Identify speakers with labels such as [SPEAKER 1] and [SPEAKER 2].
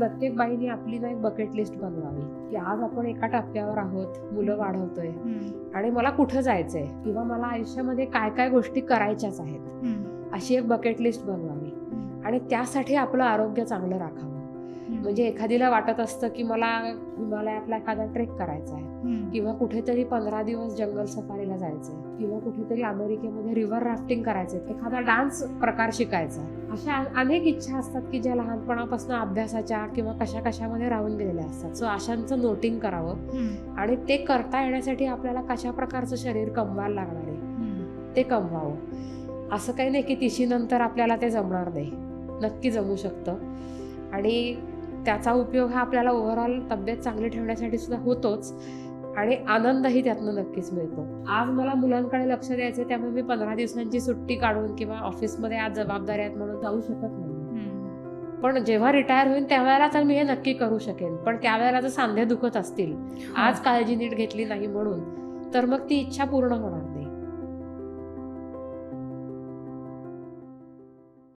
[SPEAKER 1] प्रत्येक बाईने आपली ना एक बकेट लिस्ट बनवावी की आज आपण एका टप्प्यावर आहोत, मुलं वाढवतोय आणि मला कुठं जायचंय किंवा मला आयुष्यामध्ये काय काय गोष्टी करायच्याच आहेत, अशी एक बकेट लिस्ट बनवावी. आणि त्यासाठी आपलं आरोग्य चांगलं राखावं. म्हणजे एखादीला वाटत असतं की मला हिमालयातला एखादा ट्रेक करायचा आहे किंवा कुठेतरी 15 दिवस जंगल सफारीला जायचंय किंवा कुठेतरी अमेरिकेमध्ये रिव्हर राफ्टिंग करायचंय, एखादा डान्स प्रकार शिकायचा. अशा अनेक इच्छा असतात की ज्या लहानपणापासून अभ्यासाच्या किंवा कशा कशामध्ये राहून गेलेल्या असतात. सो अशांचं नोटिंग करावं आणि ते करता येण्यासाठी आपल्याला कशा प्रकारचं शरीर कमवायला लागणार आहे ते कमवावं. असं काही नाही की 30 नंतर आपल्याला ते जमणार नाही, नक्की जमू शकतं. आणि त्याचा उपयोग हा आपल्याला ओव्हरऑल तब्येत चांगली ठेवण्यासाठी सुद्धा होतोच आणि आनंदही त्यातनं नक्कीच मिळतो. आज मला मुलांकडे लक्ष द्यायचं, त्यामुळे मी 15 दिवसांची सुट्टी काढून किंवा ऑफिसमध्ये आज जबाबदारी आहेत म्हणून जाऊ शकत नाही. पण जेव्हा रिटायर होईल त्यावेळेला तर मी हे नक्की करू शकेन. पण त्यावेळेला जर सांधे दुखत असतील, आज काळजी नीट घेतली नाही म्हणून, तर मग ती इच्छा पूर्ण होणार नाही.